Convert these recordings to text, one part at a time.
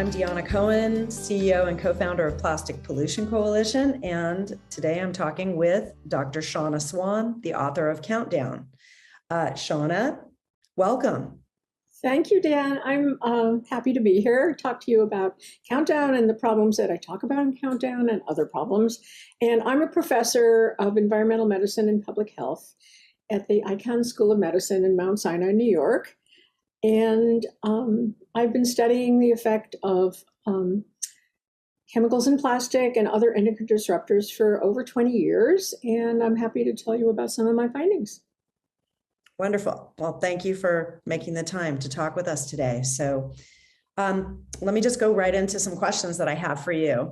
I'm Deanna Cohen, CEO and co-founder of Plastic Pollution Coalition, and today I'm talking with Dr. Shanna Swan, the author of Countdown. Shanna, welcome. Thank you, Dan. I'm happy to be here, talk to you about Countdown and the problems that I talk about in Countdown and other problems. And I'm a professor of environmental medicine and public health at the Icahn School of Medicine in Mount Sinai, New York. And I've been studying the effect of chemicals in plastic and other endocrine disruptors for over 20 years. And I'm happy to tell you about some of my findings. Wonderful. Well, thank you for making the time to talk with us today. So let me just go right into some questions that I have for you.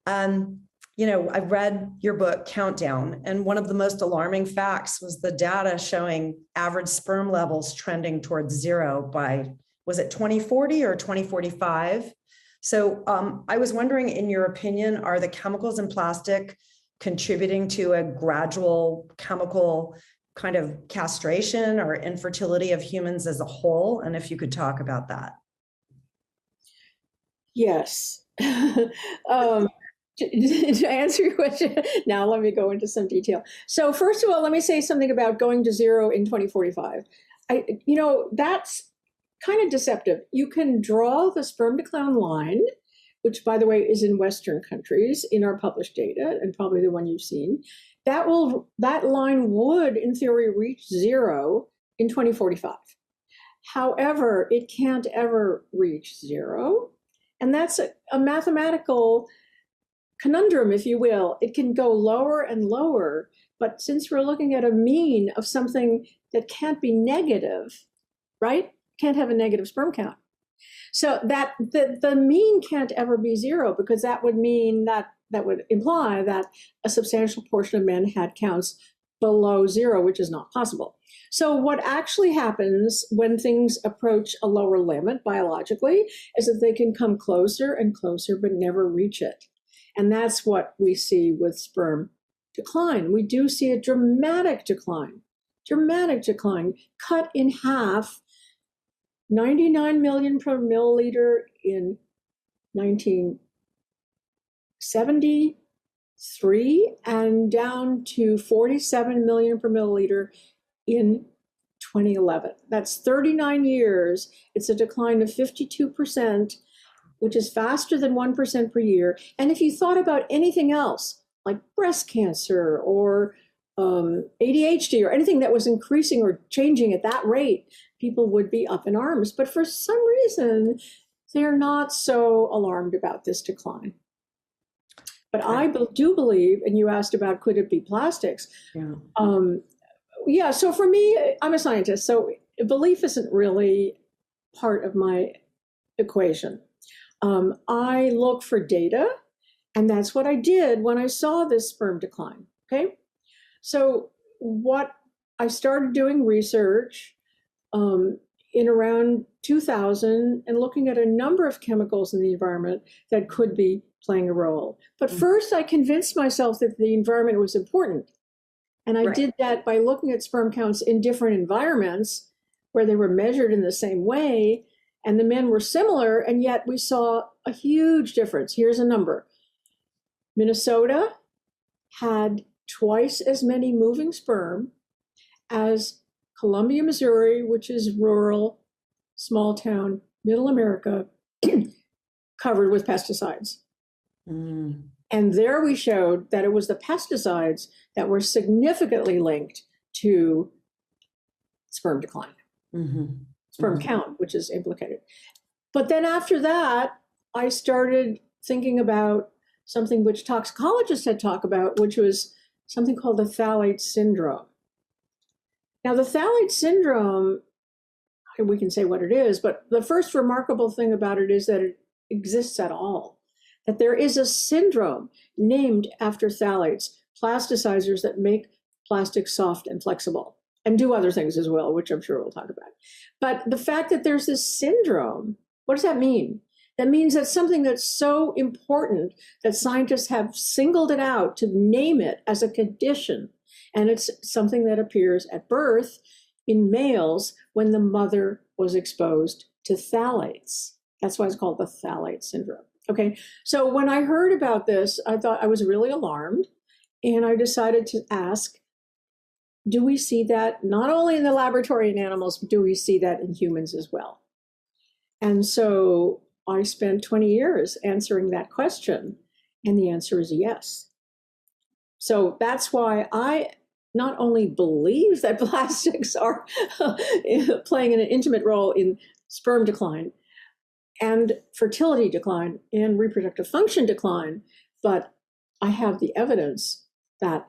I've read your book, Countdown, and one of the most alarming facts was the data showing average sperm levels trending towards zero by, was it 2040 or 2045? So I was wondering, in your opinion, are the chemicals in plastic contributing to a gradual chemical kind of castration or infertility of humans as a whole? And if you could talk about that. Yes. To answer your question, now let me go into some detail. So first of all, let me say something about going to zero in 2045. That's kind of deceptive. You can draw the sperm decline line, which, by the way, is in Western countries in our published data, and probably the one you've seen. That line would, in theory, reach zero in 2045. However, it can't ever reach zero, and that's a mathematical conundrum, if you will. It can go lower and lower, but since we're looking at a mean of something that can't be negative, right? Can't have a negative sperm count. So that the mean can't ever be zero, because that would mean that would imply that a substantial portion of men had counts below zero, which is not possible. So what actually happens when things approach a lower limit biologically is that they can come closer and closer, but never reach it. And that's what we see with sperm decline. We do see a dramatic decline, cut in half, 99 million per milliliter in 1973, and down to 47 million per milliliter in 2011. That's 39 years. It's a decline of 52%. Which is faster than 1% per year. And if you thought about anything else, like breast cancer or ADHD or anything that was increasing or changing at that rate, people would be up in arms. But for some reason, they're not so alarmed about this decline. But I do believe, and you asked about could it be plastics? Yeah. So for me, I'm a scientist, so belief isn't really part of my equation. I look for data, and that's what I did when I saw this sperm decline, okay? So what I started doing research in around 2000 and looking at a number of chemicals in the environment that could be playing a role. But first I convinced myself that the environment was important. And I did that by looking at sperm counts in different environments where they were measured in the same way, and the men were similar, and yet we saw a huge difference. Here's a number. Minnesota had twice as many moving sperm as Columbia, Missouri, which is rural, small town, middle America, covered with pesticides. And there we showed that it was the pesticides that were significantly linked to sperm decline. Sperm count, which is implicated. But then after that, I started thinking about something which toxicologists had talked about, which was something called the phthalate syndrome. Now, the phthalate syndrome, we can say what it is, but the first remarkable thing about it is that it exists at all. That there is a syndrome named after phthalates, plasticizers that make plastic soft and flexible, and do other things as well, which I'm sure we'll talk about. But the fact that there's this syndrome, what does that mean? That means that something that's so important that scientists have singled it out to name it as a condition. And it's something that appears at birth in males when the mother was exposed to phthalates. That's why it's called the phthalate syndrome. Okay, so when I heard about this, I thought I was really alarmed, and I decided to ask, do we see that not only in the laboratory in animals, but do we see that in humans as well? And so I spent 20 years answering that question, and the answer is yes. So that's why I not only believe that plastics are playing an intimate role in sperm decline and fertility decline and reproductive function decline, but I have the evidence that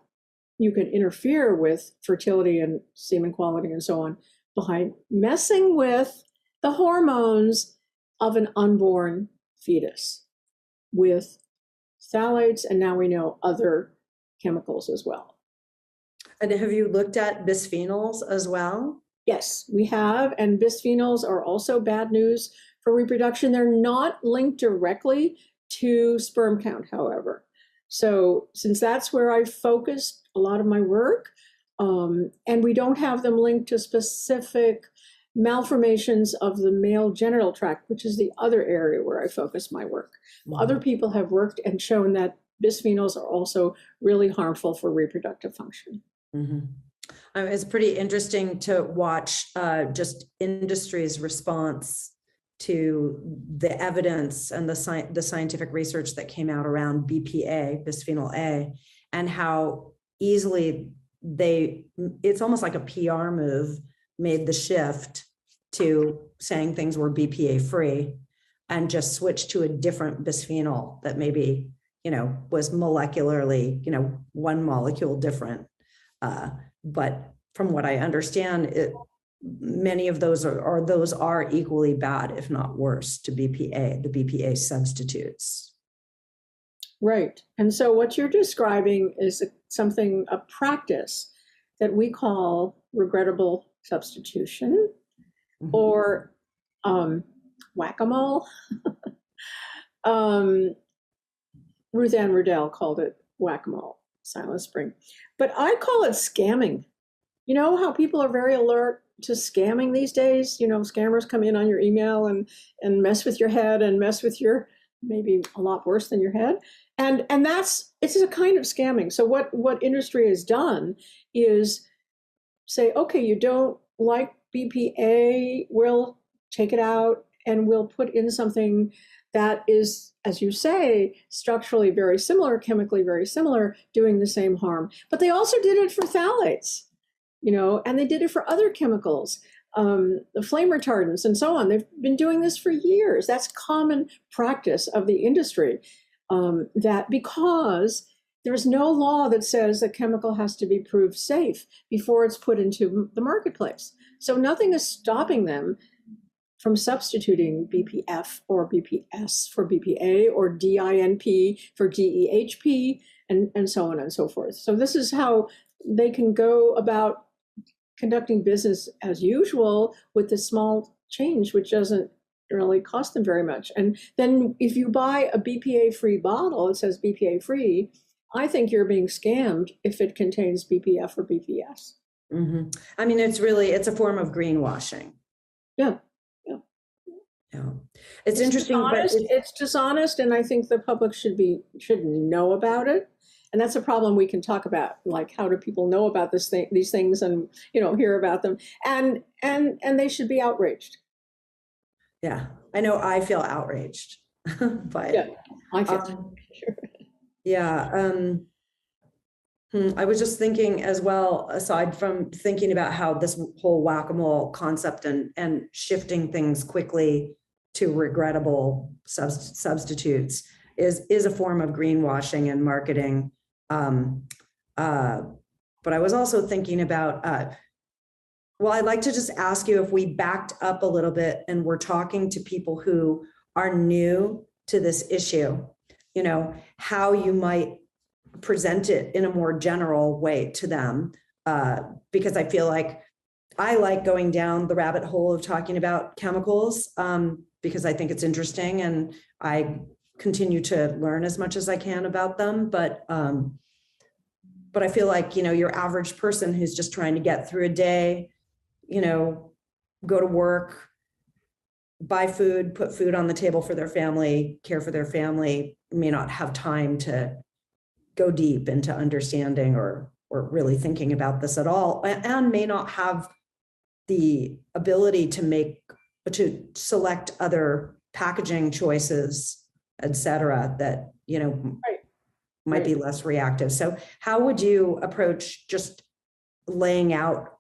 you can interfere with fertility and semen quality and so on by messing with the hormones of an unborn fetus with phthalates, and now we know other chemicals as well. And have you looked at bisphenols as well? Yes, we have, and bisphenols are also bad news for reproduction. They're not linked directly to sperm count, however. So since that's where I focused a lot of my work, and we don't have them linked to specific malformations of the male genital tract, which is the other area where I focus my work. Other people have worked and shown that bisphenols are also really harmful for reproductive function. It's pretty interesting to watch just industry's response to the evidence and the scientific research that came out around BPA, bisphenol A, and how easily it's almost like a PR move, made the shift to saying things were BPA free and just switched to a different bisphenol that maybe, was molecularly, one molecule different. But from what I understand, many of those are equally bad, if not worse, to BPA, the BPA substitutes. Right. And so what you're describing is a practice that we call regrettable substitution, or whack-a-mole. Ruth Ann Riddell called it whack-a-mole, Silent Spring. But I call it scamming. You know how people are very alert to scamming these days? Scammers come in on your email and mess with your head and mess with your, maybe a lot worse than your head. And it's a kind of scamming. So what industry has done is say, okay, you don't like BPA, we'll take it out and we'll put in something that is, as you say, structurally very similar, chemically very similar, doing the same harm. But they also did it for phthalates, and they did it for other chemicals, the flame retardants and so on. They've been doing this for years. That's common practice of the industry, that because there's no law that says a chemical has to be proved safe before it's put into the marketplace. So nothing is stopping them from substituting BPF or BPS for BPA or DINP for DEHP and so on and so forth. So this is how they can go about conducting business as usual with this small change, which doesn't really cost them very much. And then if you buy a BPA-free bottle, it says BPA-free, I think you're being scammed if it contains BPF or BPS. Mm-hmm. It's a form of greenwashing. Yeah. It's interesting, dishonest, but it's dishonest, and I think the public should know about it. And that's a problem we can talk about, like how do people know about these things and hear about them, and they should be outraged. Yeah, I know I feel outraged, but yeah, I feel sure. Yeah. I was just thinking as well, aside from thinking about how this whole whack-a-mole concept and shifting things quickly to regrettable substitutes is a form of greenwashing and marketing. But I was also thinking about, I'd like to just ask you if we backed up a little bit and we're talking to people who are new to this issue, how you might present it in a more general way to them, because I feel like I like going down the rabbit hole of talking about chemicals, because I think it's interesting and I continue to learn as much as I can about them. But I feel like, your average person who's just trying to get through a day, go to work, buy food, put food on the table for their family, care for their family, may not have time to go deep into understanding or really thinking about this at all, and may not have the ability to select other packaging choices, et cetera, that, Right. might be less reactive. So how would you approach just laying out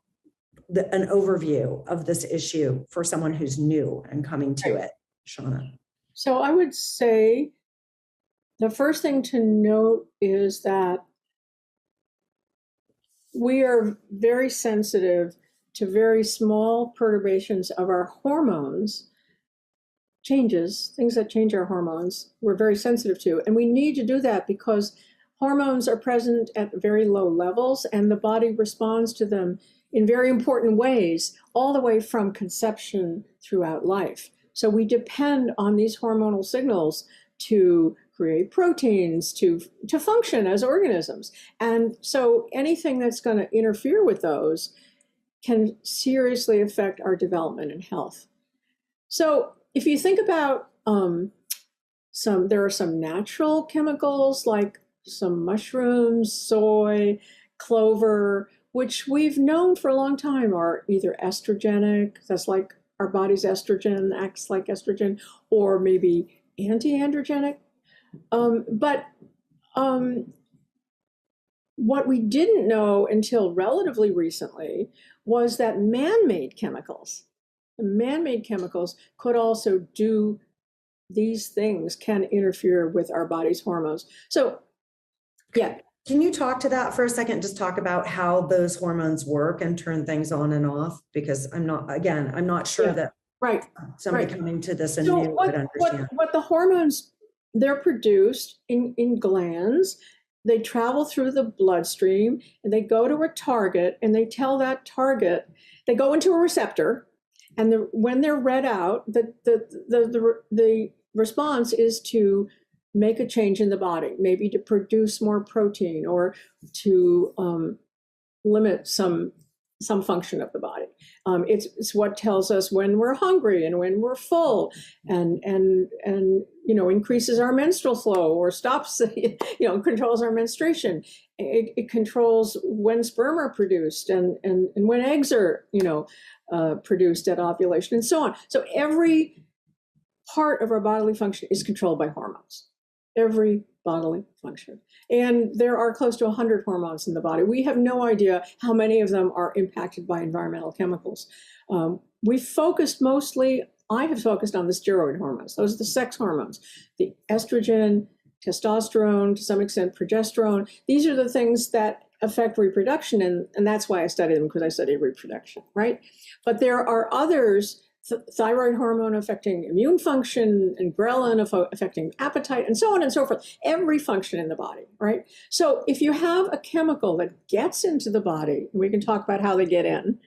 an overview of this issue for someone who's new and coming to it, Shanna? So I would say the first thing to note is that we are very sensitive to very small perturbations of our hormones, changes, things that change our hormones, we're very sensitive to. And we need to do that because hormones are present at very low levels and the body responds to them in very important ways, all the way from conception throughout life. So we depend on these hormonal signals to create proteins, to function as organisms. And so anything that's going to interfere with those can seriously affect our development and health. So if you think about there are some natural chemicals like some mushrooms, soy, clover, which we've known for a long time are either estrogenic, that's like our body's estrogen, acts like estrogen, or maybe anti-androgenic. But what we didn't know until relatively recently was that man-made chemicals could also do these things, can interfere with our body's hormones. So, yeah. Can you talk to that for a second? Just talk about how those hormones work and turn things on and off, because I'm not sure that somebody coming to this and new would understand. What the hormones, they're produced in glands. They travel through the bloodstream and they go to a target and they tell that target, they go into a receptor, and when they're read out, the response is to make a change in the body, maybe to produce more protein or to limit some function of the body. It's what tells us when we're hungry and when we're full, and increases our menstrual flow or stops, controls our menstruation. It controls when sperm are produced and when eggs are, produced at ovulation and so on. So every part of our bodily function is controlled by hormones. Every bodily function. And there are close to 100 hormones in the body. We have no idea how many of them are impacted by environmental chemicals. I have focused on the steroid hormones. Those are the sex hormones, the estrogen, testosterone, to some extent progesterone. These are the things that affect reproduction, and that's why I study them, because I study reproduction, right? But there are others, thyroid hormone affecting immune function, and ghrelin affecting appetite, and so on and so forth, every function in the body, right? So if you have a chemical that gets into the body, we can talk about how they get in,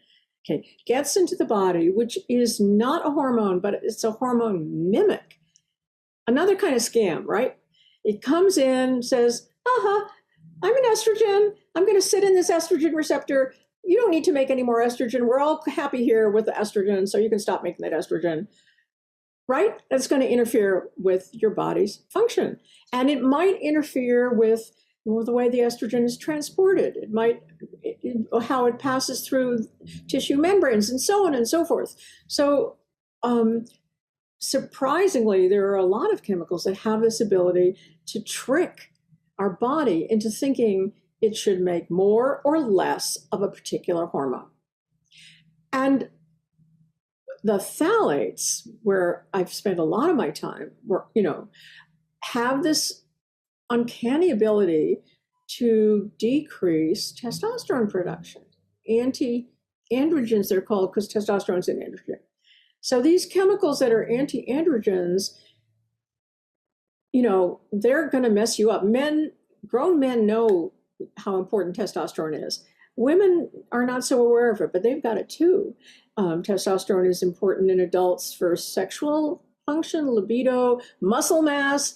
gets into the body, which is not a hormone, but it's a hormone mimic, another kind of scam, right? It comes in, says, I'm an estrogen, I'm going to sit in this estrogen receptor. You don't need to make any more estrogen. We're all happy here with the estrogen, so you can stop making that estrogen, right? That's going to interfere with your body's function. And it might interfere with the way the estrogen is transported. It might, how it passes through tissue membranes and so on and so forth. So surprisingly, there are a lot of chemicals that have this ability to trick our body into thinking it should make more or less of a particular hormone. And the phthalates, where I've spent a lot of my time, have this uncanny ability to decrease testosterone production. Anti-androgens, they're called, because testosterone is an androgen. So these chemicals that are anti-androgens, they're going to mess you up. Grown men know how important testosterone is. Women are not so aware of it, but they've got it too. Testosterone is important in adults for sexual function, libido, muscle mass,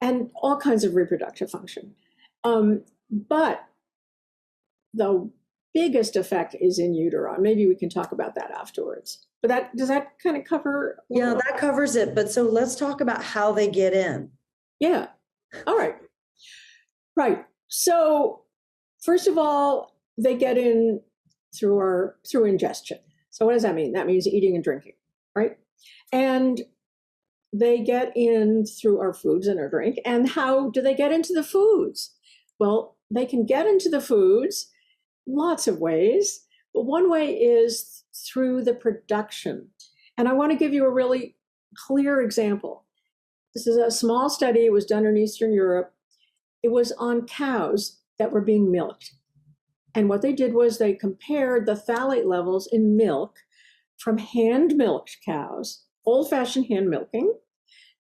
and all kinds of reproductive function. But the biggest effect is in utero. Maybe we can talk about that afterwards. But does that kind of cover? Yeah, that covers it. But so let's talk about how they get in. Yeah. All right. Right. So first of all, they get in through ingestion. So what does that mean? That means eating and drinking, right? And they get in through our foods and our drink. And how do they get into the foods? Well, they can get into the foods lots of ways, but one way is through the production. And I want to give you a really clear example. This is a small study. It was done in Eastern Europe. It was on cows that were being milked. And what they did was they compared the phthalate levels in milk from hand-milked cows, old-fashioned hand milking,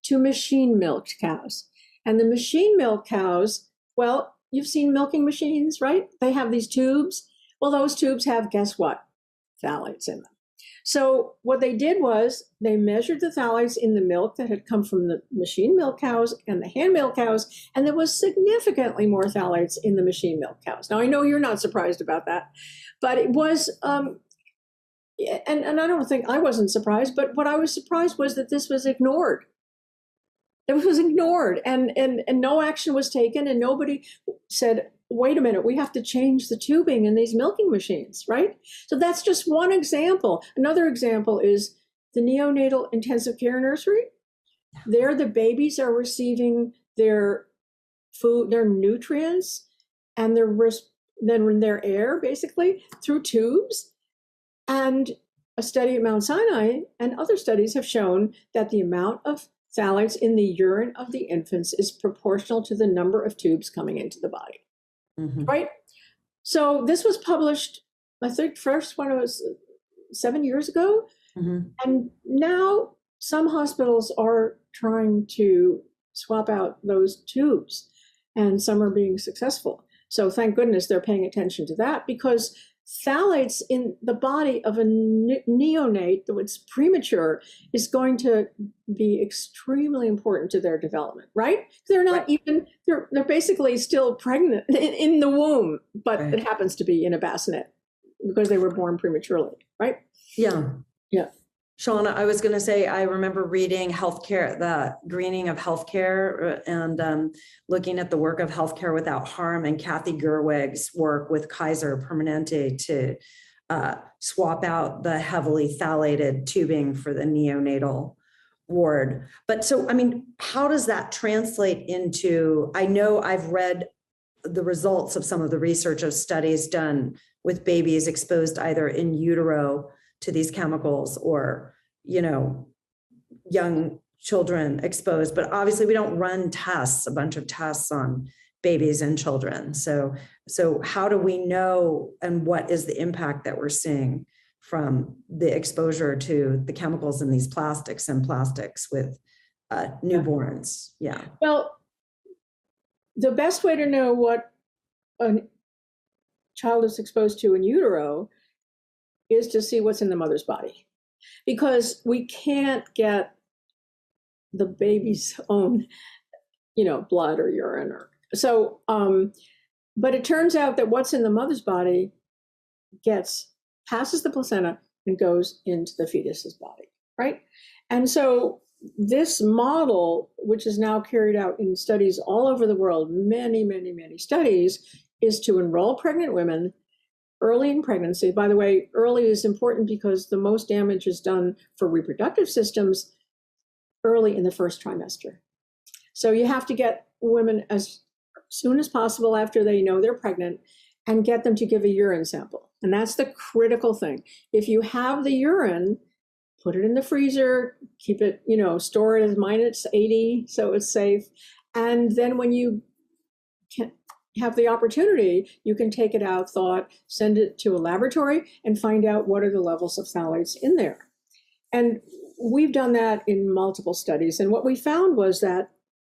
to machine-milked cows. And the machine-milked cows, well, you've seen milking machines, right? They have these tubes. Well, those tubes have, guess what? Phthalates in them. So what they did was they measured the phthalates in the milk that had come from the machine milk cows and the hand milk cows, and there was significantly more phthalates in the machine milk cows. Now, I know you're not surprised about that, but it was, and I don't think I wasn't surprised, but what I was surprised was that this was ignored. It was ignored, and no action was taken, and nobody said, wait a minute, we have to change the tubing in these milking machines, right? So that's just one example. Another example is the neonatal intensive care nursery. There, the babies are receiving their food, their nutrients, and their air, basically, through tubes. And a study at Mount Sinai and other studies have shown that the amount of phthalates in the urine of the infants is proportional to the number of tubes coming into the body. Mm-hmm. Right? So this was published, I think first one was 7 years ago. Mm-hmm. And now some hospitals are trying to swap out those tubes, and some are being successful. So thank goodness they're paying attention to that, because phthalates in the body of a neonate that's premature is going to be extremely important to their development, right? They're not even, they're basically still pregnant in the womb, but it happens to be in a bassinet because they were born prematurely, right? Yeah. Yeah. Shauna, I was going to say, I remember reading healthcare, the greening of healthcare, and looking at the work of Healthcare Without Harm and Kathy Gerwig's work with Kaiser Permanente to swap out the heavily phthalated tubing for the neonatal ward. But so, I mean, how does that translate into, I know I've read the results of some of the research of studies done with babies exposed either in utero to these chemicals, or, you know, young children exposed, but obviously we don't run tests, a bunch of tests on babies and children. So how do we know, and what is the impact that we're seeing from the exposure to the chemicals in these plastics and plastics with newborns? Yeah. Well, the best way to know what a child is exposed to in utero is to see what's in the mother's body, because we can't get the baby's own, blood or urine, or so. But it turns out that what's in the mother's body passes the placenta and goes into the fetus's body, right? And so this model, which is now carried out in studies all over the world, many, many, many studies, is to enroll pregnant women early in pregnancy. By the way, early is important because the most damage is done for reproductive systems early in the first trimester. So you have to get women as soon as possible after they know they're pregnant and get them to give a urine sample. And that's the critical thing. If you have the urine, put it in the freezer, keep it, store it as -80 so it's safe. And then when you have the opportunity, you can take it out, send it to a laboratory and find out what are the levels of phthalates in there. And we've done that in multiple studies. And what we found was that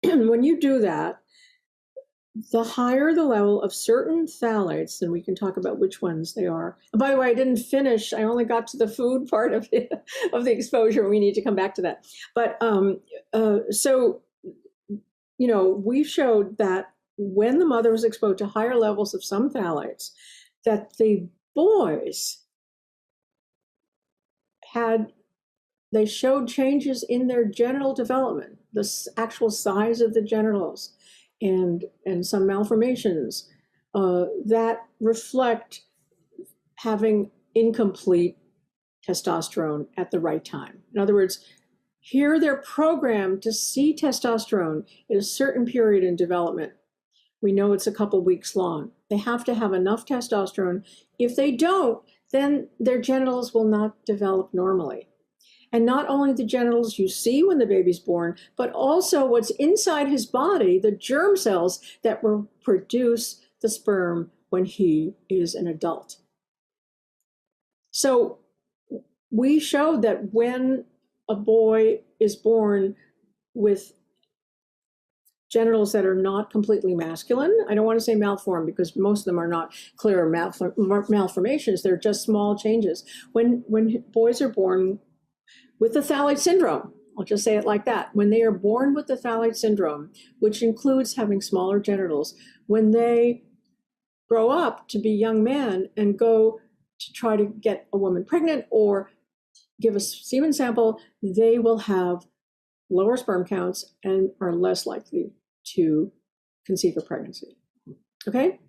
when you do that, the higher the level of certain phthalates, and we can talk about which ones they are. And by the way, I didn't finish. I only got to the food part of the exposure. We need to come back to that. But we showed that when the mother was exposed to higher levels of some phthalates, that the boys they showed changes in their genital development, the actual size of the genitals, and some malformations that reflect having incomplete testosterone at the right time. In other words, here they're programmed to see testosterone in a certain period in development. We know it's a couple weeks long. They have to have enough testosterone. If they don't, then their genitals will not develop normally. And not only the genitals you see when the baby's born, but also what's inside his body, the germ cells that will produce the sperm when he is an adult. So we showed that when a boy is born with genitals that are not completely masculine, I don't want to say malformed because most of them are not clear malformations, they're just small changes. When boys are born with the phthalate syndrome, I'll just say it like that, when they are born with the phthalate syndrome, which includes having smaller genitals, when they grow up to be young men and go to try to get a woman pregnant or give a semen sample, they will have lower sperm counts and are less likely to conceive a pregnancy. Okay?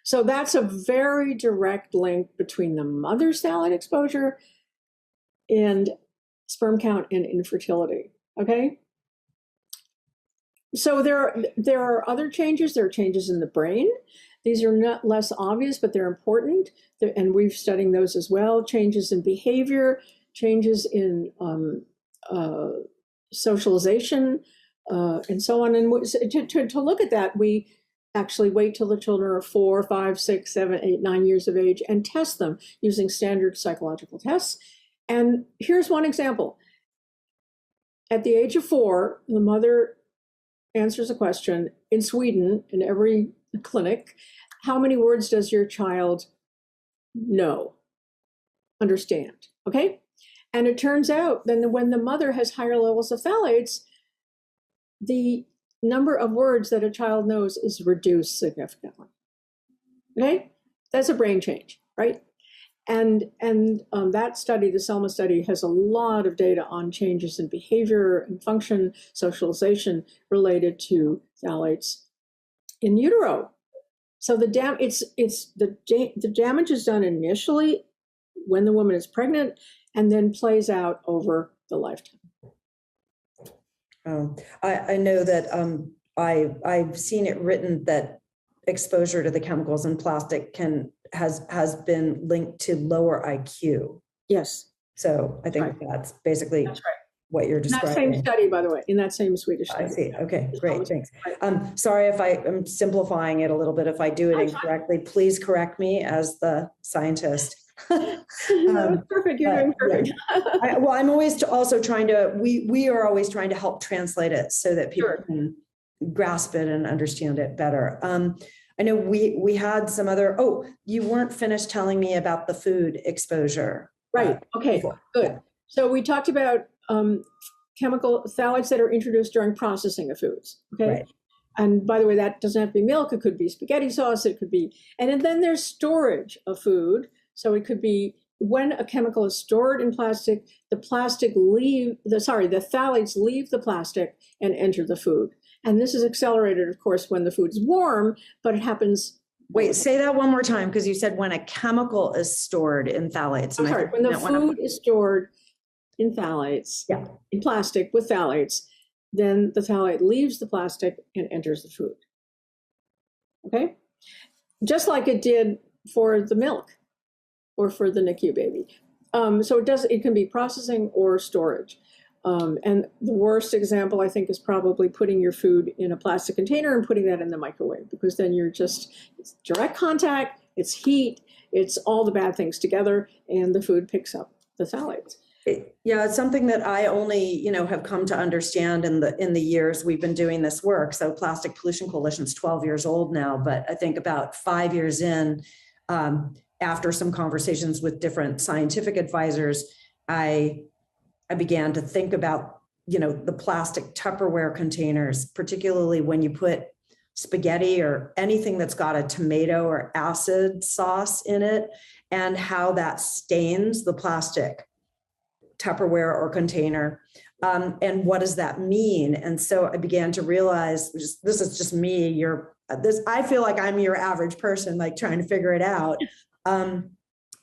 So that's a very direct link between the mother's phthalate exposure and sperm count and infertility. Okay? So there are other changes. There are changes in the brain. These are not less obvious, but they're important. And we've studied those as well. Changes in behavior, changes in socialization, and so on. And to look at that, we actually wait till the children are 4, 5, 6, 7, 8, 9 years of age and test them using standard psychological tests. And here's one example. At the age of 4, the mother answers a question in Sweden, in every clinic: how many words does your child know, understand? Okay? And it turns out then when the mother has higher levels of phthalates, the number of words that a child knows is reduced significantly. Okay? That's a brain change, right? And that study, the Selma study, has a lot of data on changes in behavior and function, socialization related to phthalates in utero. So the damage is done initially when the woman is pregnant and then plays out over the lifetime. I know that I've seen it written that exposure to the chemicals in plastic has been linked to lower IQ. Yes. So I think that's basically what you're describing. That same study, by the way, in that same Swedish study. I see. Okay, great. Thanks. Sorry if I am simplifying it a little bit. If I do it incorrectly, please correct me as the scientist. No, perfect. You're doing perfect. Yeah. I'm always also trying to, we are always trying to help translate it so that people can grasp it and understand it better. I know we had some other, you weren't finished telling me about the food exposure. Right. Okay, good. So we talked about chemical phthalates that are introduced during processing of foods. Okay. Right. And by the way, that doesn't have to be milk. It could be spaghetti sauce. It could be, and then there's storage of food. So it could be when a chemical is stored in plastic, the phthalates leave the plastic and enter the food. And this is accelerated, of course, when the food's warm, but it happens. Wait, say that one more time, because you said when a chemical is stored in phthalates. I'm sorry, when the food is stored in phthalates, in plastic with phthalates, then the phthalate leaves the plastic and enters the food. Okay? Just like it did for the milk or for the NICU baby. So it can be processing or storage. And the worst example, I think, is probably putting your food in a plastic container and putting that in the microwave, because then it's direct contact, it's heat, it's all the bad things together, and the food picks up the phthalates. Yeah, it's something that I only, have come to understand in the years we've been doing this work. So Plastic Pollution Coalition is 12 years old now, but I think about 5 years in, after some conversations with different scientific advisors, I began to think about, the plastic Tupperware containers, particularly when you put spaghetti or anything that's got a tomato or acid sauce in it. and how that stains the plastic Tupperware or container. And what does that mean? And so I began to realize, this is just me, I feel like I'm your average person, like trying to figure it out.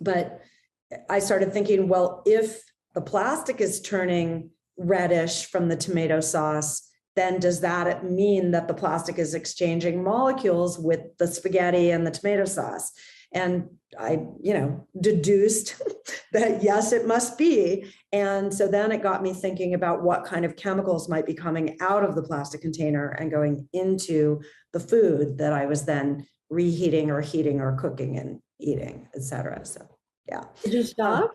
But I started thinking, well, if the plastic is turning reddish from the tomato sauce, then does that mean that the plastic is exchanging molecules with the spaghetti and the tomato sauce? And I, deduced that yes, it must be. And so then it got me thinking about what kind of chemicals might be coming out of the plastic container and going into the food that I was then reheating or heating or cooking and eating, et cetera. So, yeah. Did you stop?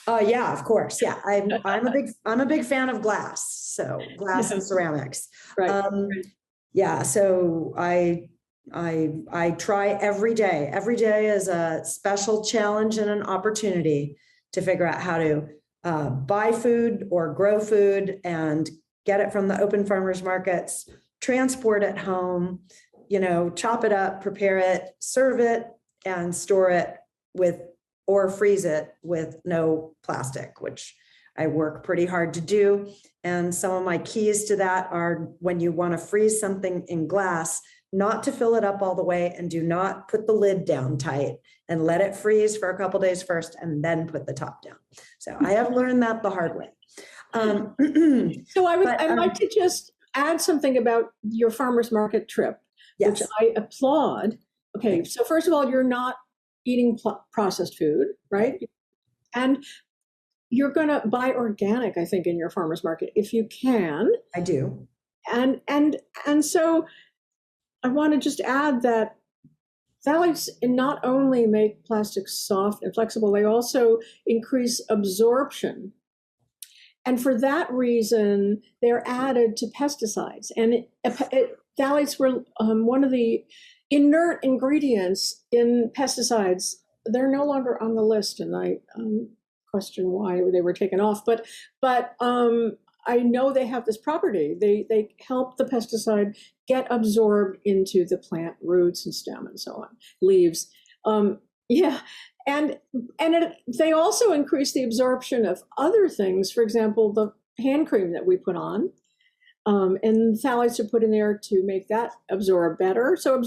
Yeah, of course. Yeah, I'm a big fan of glass. So glass and ceramics. Right. Yeah. So I try every day. Every day is a special challenge and an opportunity to figure out how to buy food or grow food and get it from the open farmers markets, transport it home, chop it up, prepare it, serve it, and store it or freeze it with no plastic, which I work pretty hard to do. And some of my keys to that are, when you want to freeze something in glass, not to fill it up all the way, and do not put the lid down tight, and let it freeze for a couple days first and then put the top down. So I have learned that the hard way. So I'd like to just add something about your farmer's market trip, yes, which I applaud. Okay, so first of all, you're not eating processed food, right? And you're going to buy organic, I think, in your farmer's market if you can. I do. And so I want to just add that phthalates not only make plastics soft and flexible, they also increase absorption. And for that reason, they're added to pesticides. And phthalates were one of the inert ingredients in pesticides. They're no longer on the list, and I question why they were taken off. But I know they have this property. They help the pesticide get absorbed into the plant roots and stem and so on, leaves. They also increase the absorption of other things. For example, the hand cream that we put on, and phthalates are put in there to make that absorb better. So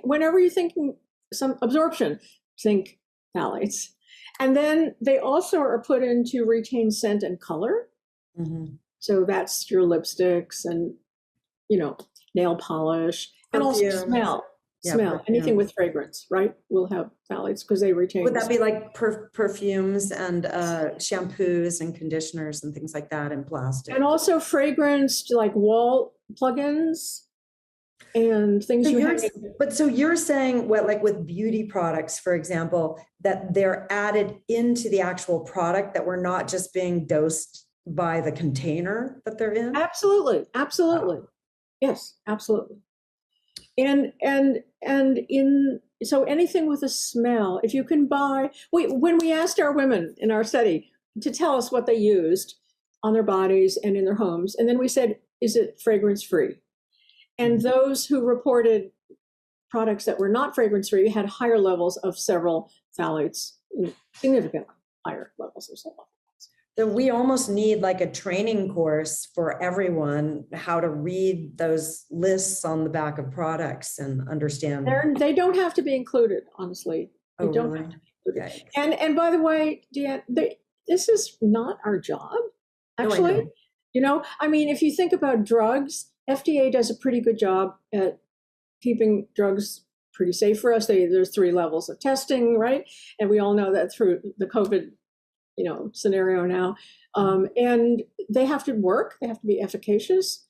whenever you're thinking some absorption, think phthalates. And then they also are put in to retain scent and color. Mm-hmm. So that's your lipsticks and, nail polish, and also smell. Anything with fragrance, right, will have phthalates because they retain. Would that be like perfumes and shampoos and conditioners and things like that in plastic? And also fragrance, like wall plugins and things. So you're saying what, like with beauty products, for example, that they're added into the actual product, that we're not just being dosed by the container that they're in? Absolutely. Wow. Yes, absolutely. So anything with a smell, if you can buy, when we asked our women in our study to tell us what they used on their bodies and in their homes, and then we said, is it fragrance free? And those who reported products that were not fragrance free had higher levels of several phthalates, significantly higher levels of several. So we almost need like a training course for everyone, how to read those lists on the back of products and understand. They don't have to be included, honestly. They don't have to be included. Okay. And by the way, Deanne, this is not our job, actually. If you think about drugs, FDA does a pretty good job at keeping drugs pretty safe for us. There's 3 levels of testing, right? And we all know that through the COVID scenario now. And they have to work, they have to be efficacious.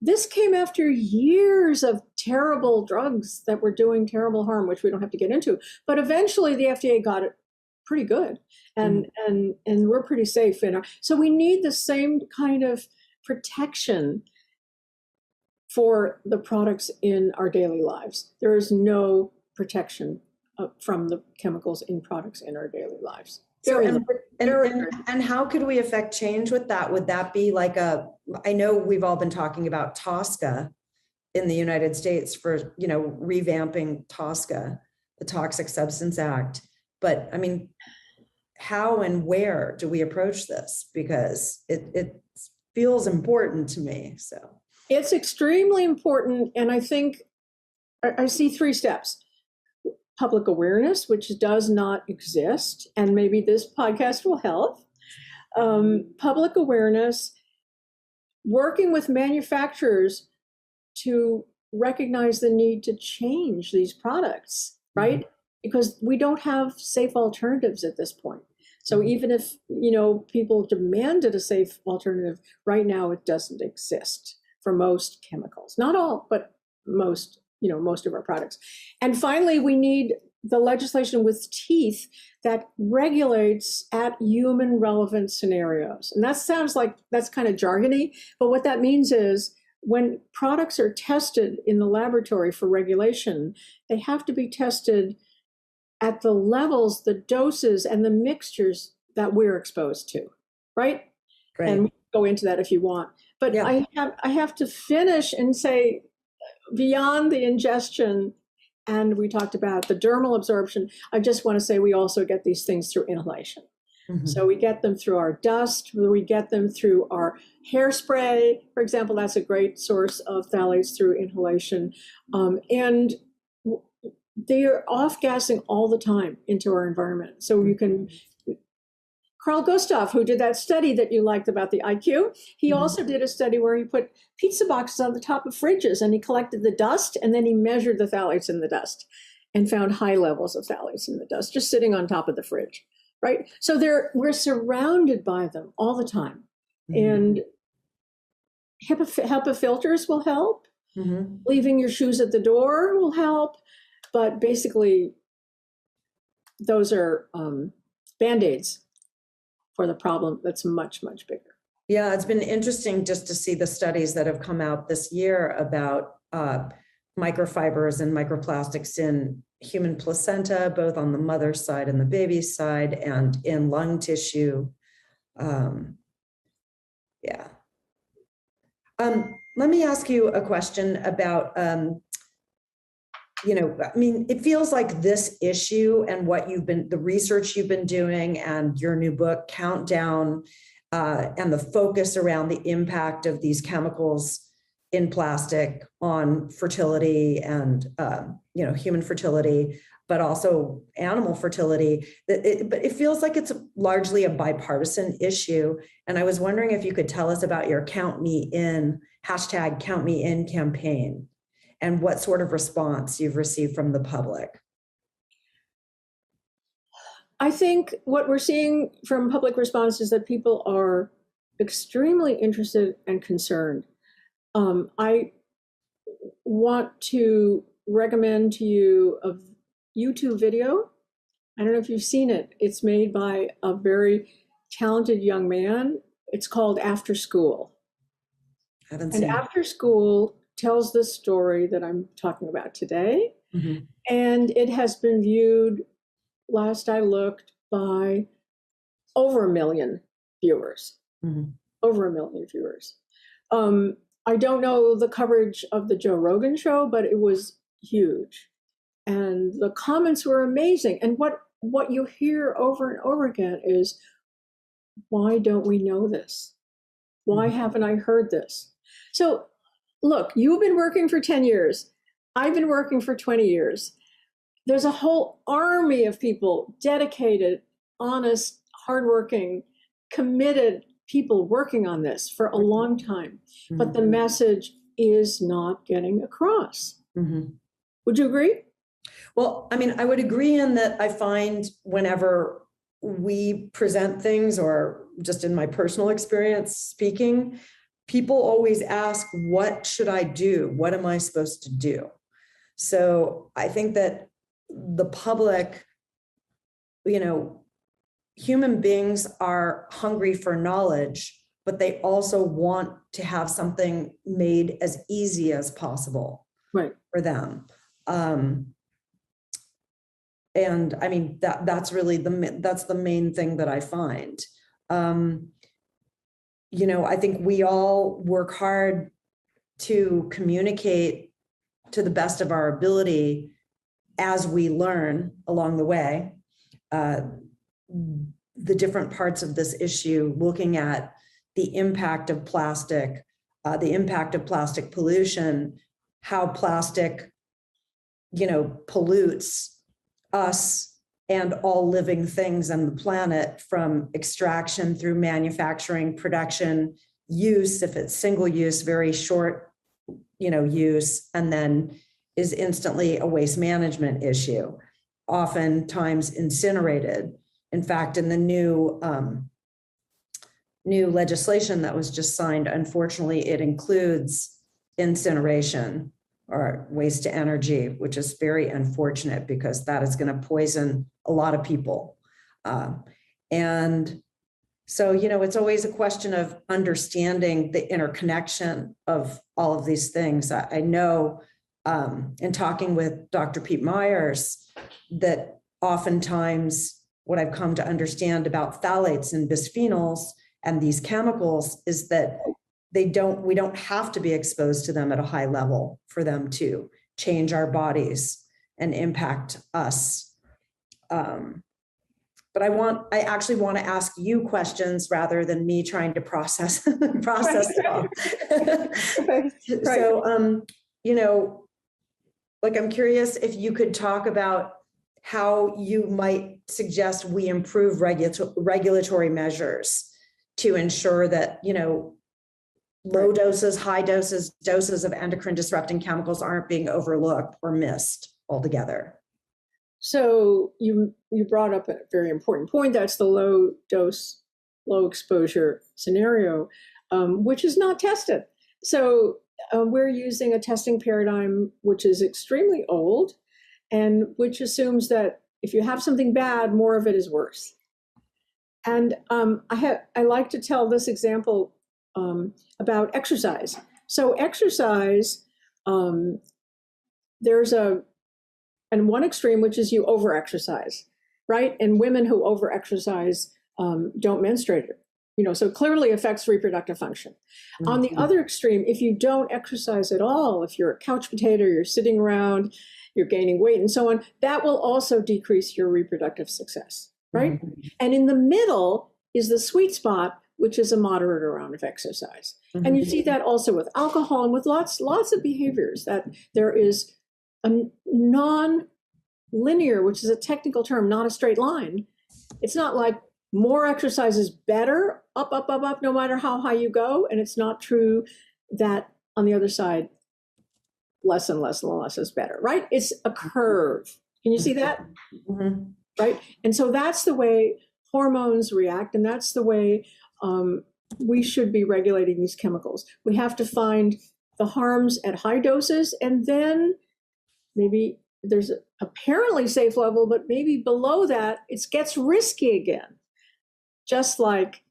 This came after years of terrible drugs that were doing terrible harm, which we don't have to get into. But eventually the FDA got it pretty good, and we're pretty safe so we need the same kind of protection for the products in our daily lives. There is no protection from the chemicals in products in our daily lives. So, and how could we affect change with that? Would that be like I know we've all been talking about TSCA in the United States for, revamping TSCA, the Toxic Substance Act. but I mean, how and where do we approach this? Because it feels important to me. So it's extremely important. And I think I see 3 steps. Public awareness, which does not exist, and maybe this podcast will help. Public awareness, working with manufacturers to recognize the need to change these products, right? Mm-hmm. Because we don't have safe alternatives at this point. So even if, people demanded a safe alternative, right now it doesn't exist for most chemicals. Not all, but most of our products. And finally, we need the legislation with teeth that regulates at human relevant scenarios. And that sounds like that's kind of jargony, but what that means is when products are tested in the laboratory for regulation, they have to be tested at the levels, the doses, and the mixtures that we're exposed to, right? Right. And we can go into that if you want. But yeah. I have to finish and say, beyond the ingestion, and we talked about the dermal absorption, I just want to say we also get these things through inhalation. Mm-hmm. So we get them through our dust, we get them through our hairspray, for example. That's a great source of phthalates through inhalation. And they're off-gassing all the time into our environment. So you can... Carl Gustav, who did that study that you liked about the IQ, he mm-hmm. also did a study where he put pizza boxes on the top of fridges and he collected the dust and then he measured the phthalates in the dust and found high levels of phthalates in the dust just sitting on top of the fridge, right? So we're surrounded by them all the time. Mm-hmm. And HEPA filters will help. Mm-hmm. Leaving your shoes at the door will help. But basically, those are Band-Aids for the problem that's much, much bigger. Yeah, it's been interesting just to see the studies that have come out this year about microfibers and microplastics in human placenta, both on the mother's side and the baby's side, and in lung tissue. Let me ask you a question about, it feels like this issue and the research you've been doing and your new book, Countdown, and the focus around the impact of these chemicals in plastic on fertility and, human fertility, but also animal fertility. But it feels like it's largely a bipartisan issue. And I was wondering if you could tell us about your Count Me In, #CountMeIn campaign, and what sort of response you've received from the public. I think what we're seeing from public response is that people are extremely interested and concerned. I want to recommend to you a YouTube video. I don't know if you've seen it. It's made by a very talented young man. It's called After School. I haven't seen it. After School tells the story that I'm talking about today. Mm-hmm. And it has been viewed, last I looked, by over 1 million viewers. Mm-hmm. Over 1 million viewers. I don't know the coverage of the Joe Rogan show, but it was huge. And the comments were amazing. And what you hear over and over again is, why don't we know this? Why haven't I heard this? So look, you've been working for 10 years. I've been working for 20 years. There's a whole army of people, dedicated, honest, hardworking, committed people working on this for a long time. Mm-hmm. But the message is not getting across. Mm-hmm. Would you agree? Well, I would agree in that I find whenever we present things, or just in my personal experience speaking, people always ask, what should I do? What am I supposed to do? So I think that the public, human beings are hungry for knowledge, but they also want to have something made as easy as possible for them. And that's really that's the main thing that I find. I think we all work hard to communicate to the best of our ability as we learn along the way. the different parts of this issue, looking at the impact of plastic pollution, how plastic, pollutes us and all living things on the planet, from extraction through manufacturing, production, use, if it's single use, very short, use, and then is instantly a waste management issue, oftentimes incinerated. In fact, in the new legislation that was just signed, unfortunately, it includes incineration or waste to energy, which is very unfortunate because that is going to poison a lot of people. And so, it's always a question of understanding the interconnection of all of these things. I know in talking with Dr. Pete Myers that oftentimes what I've come to understand about phthalates and bisphenols and these chemicals is that we don't have to be exposed to them at a high level for them to change our bodies and impact us. But I actually want to ask you questions rather than me trying to process it all. Right. So, I'm curious if you could talk about how you might suggest we improve regulatory measures to ensure that, low doses, high doses of endocrine disrupting chemicals aren't being overlooked or missed altogether. So you brought up a very important point. That's the low dose, low exposure scenario, which is not tested. So we're using a testing paradigm which is extremely old and which assumes that if you have something bad, more of it is worse. And I like to tell this example about exercise. So exercise, there's and one extreme, which is you over-exercise, right? And women who over-exercise don't menstruate, so clearly affects reproductive function. Mm-hmm. On the other extreme, if you don't exercise at all, if you're a couch potato, you're sitting around, you're gaining weight and so on, that will also decrease your reproductive success, right? Mm-hmm. And in the middle is the sweet spot, which is a moderate amount of exercise. Mm-hmm. And you see that also with alcohol and with lots of behaviors, that there is a non-linear, which is a technical term, not a straight line. It's not like more exercise is better, up, no matter how high you go. And it's not true that on the other side, less and less is better, right? It's a curve. Can you see that? Mm-hmm. Right? And so that's the way hormones react. And that's the way we should be regulating these chemicals. We have to find the harms at high doses, and then maybe there's an apparently safe level, but maybe below that, it gets risky again. Just like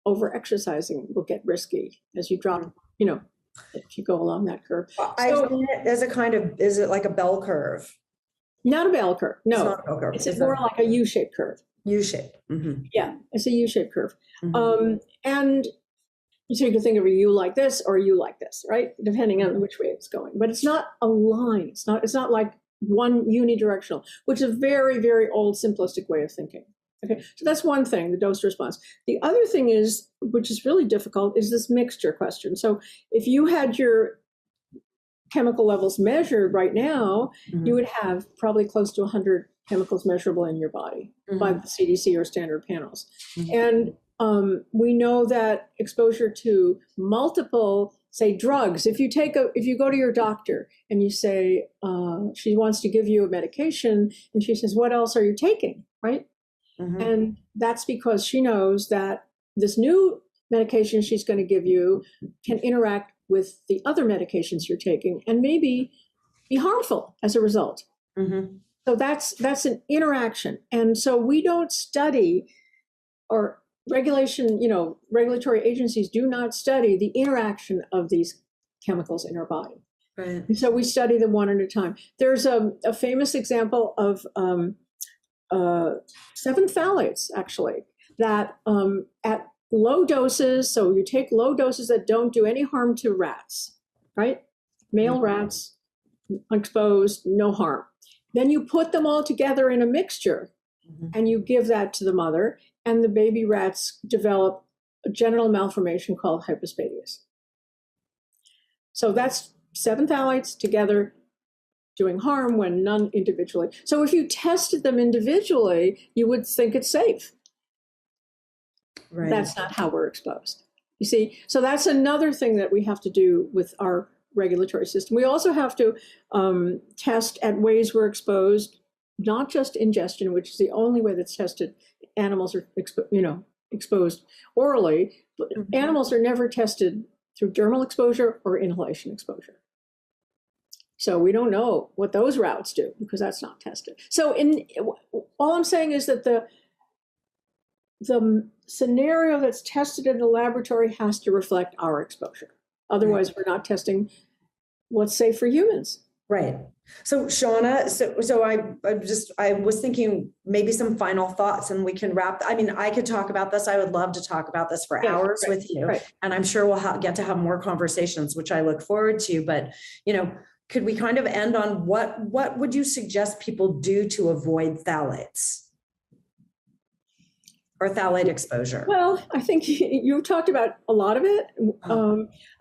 over-exercising will get risky as you drop, if you go along that curve. I've seen it as is it like a bell curve? Not a bell curve, no. It's not a bell curve. It's more like a U-shaped curve. U-shaped. Mm-hmm. Yeah, it's a U-shaped curve. Mm-hmm. And so you can think of a U like this or a U like this, right? Depending on which way it's going. But it's not a line. It's not like one unidirectional, which is a very, very old simplistic way of thinking. Okay, so that's one thing, the dose response. The other thing is, which is really difficult, is this mixture question. So if you had your chemical levels measured right now, mm-hmm. you would have probably close to 100 chemicals measurable in your body mm-hmm. by the CDC or standard panels. Mm-hmm. And we know that exposure to multiple, say, drugs, if you go to your doctor and you say, she wants to give you a medication, and she says, what else are you taking, right? Mm-hmm. And that's because she knows that this new medication she's going to give you can interact with the other medications you're taking and maybe be harmful as a result. Mm-hmm. So that's an interaction. And so we don't study, or regulatory agencies do not study the interaction of these chemicals in our body. Right. And so we study them one at a time. There's a famous example of 7 phthalates, actually, that at low doses, so you take low doses that don't do any harm to rats, right? Male rats, exposed, no harm. Then you put them all together in a mixture, and you give that to the mother, and the baby rats develop a genital malformation called hypospadias. So that's 7 phthalates together doing harm when none individually. So if you tested them individually, you would think it's safe. Right. That's not how we're exposed. You see, so that's another thing that we have to do with our regulatory system. We also have to test at ways we're exposed, not just ingestion, which is the only way that's tested. Animals are exposed orally, but animals are never tested through dermal exposure or inhalation exposure. So we don't know what those routes do because that's not tested. So all I'm saying is that the scenario that's tested in the laboratory has to reflect our exposure. Otherwise, we're not testing what's safe for humans. Right. So Shanna, so I was thinking maybe some final thoughts, and we can wrap. I mean, I could talk about this. I would love to talk about this for hours with you, and I'm sure we'll get to have more conversations, which I look forward to. But could we kind of end on what would you suggest people do to avoid phthalates or phthalate exposure? Well, I think you've talked about a lot of it.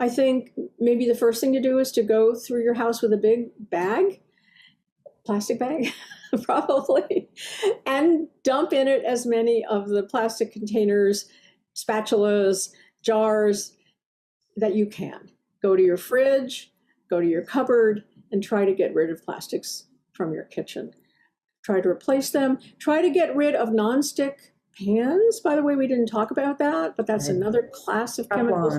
I think maybe the first thing to do is to go through your house with a big bag, plastic bag, probably, and dump in it as many of the plastic containers, spatulas, jars that you can. Go to your fridge, go to your cupboard, and try to get rid of plastics from your kitchen. Try to replace them. Try to get rid of nonstick pans. By the way, we didn't talk about that, but that's another class of chemicals.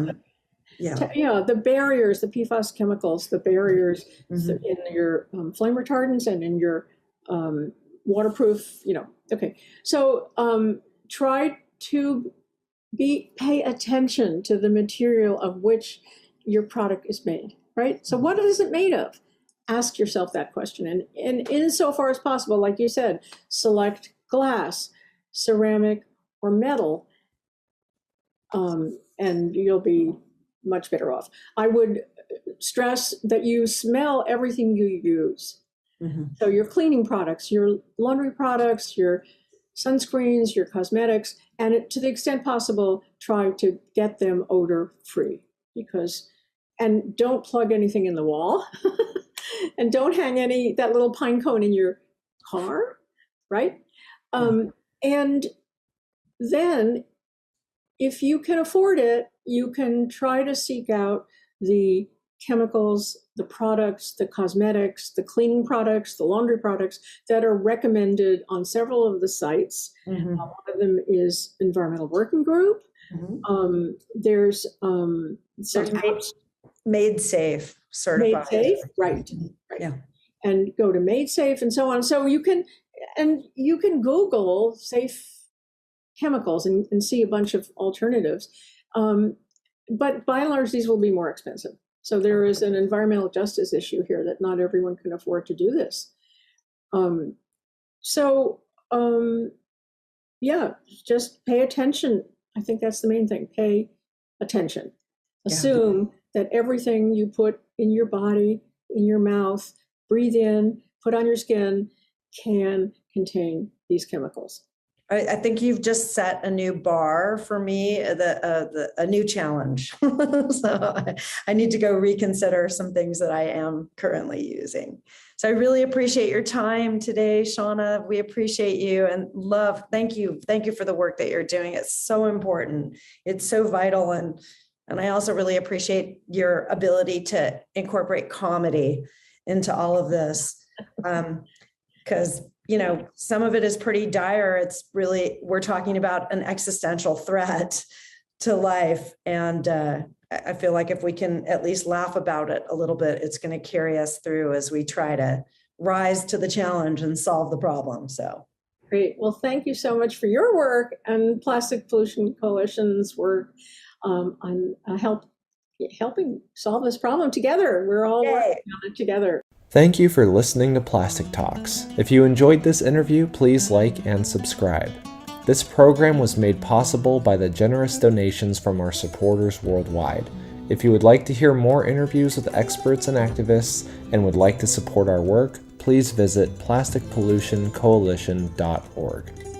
The barriers, the PFAS chemicals, the barriers in your flame retardants and in your waterproof, Okay, so try to pay attention to the material of which your product is made, right? So what is it made of? Ask yourself that question. And insofar as possible, like you said, select glass, ceramic, or metal, and you'll be much better off. I would stress that you smell everything you use. So your cleaning products, your laundry products, your sunscreens, your cosmetics, and to the extent possible, try to get them odor-free. And don't plug anything in the wall, and don't hang that little pine cone in your car, right? And then, if you can afford it, you can try to seek out the chemicals, the products, the cosmetics, the cleaning products, the laundry products that are recommended on several of the sites. One of them is Environmental Working Group. There's Made Safe certified. Made Safe, right. Yeah. And go to Made Safe and so on. So you can Google safe chemicals and see a bunch of alternatives. But by and large, these will be more expensive. So there is an environmental justice issue here that not everyone can afford to do this. Just pay attention. I think that's the main thing. Pay attention. Assume that everything you put in your body, in your mouth, breathe in, put on your skin, can contain these chemicals. I think you've just set a new bar for me, a new challenge. So I need to go reconsider some things that I am currently using. So I really appreciate your time today, Shanna. We appreciate you and thank you for the work that you're doing. It's so important. It's so vital. And I also really appreciate your ability to incorporate comedy into all of this. Because some of it is pretty dire. It's really, we're talking about an existential threat to life. And I feel like if we can at least laugh about it a little bit, it's going to carry us through as we try to rise to the challenge and solve the problem. So great. Well, thank you so much for your work and Plastic Pollution Coalition's work on helping solve this problem together. We're all working on it together. Thank you for listening to Plastic Talks. If you enjoyed this interview, please like and subscribe. This program was made possible by the generous donations from our supporters worldwide. If you would like to hear more interviews with experts and activists and would like to support our work, please visit plasticpollutioncoalition.org.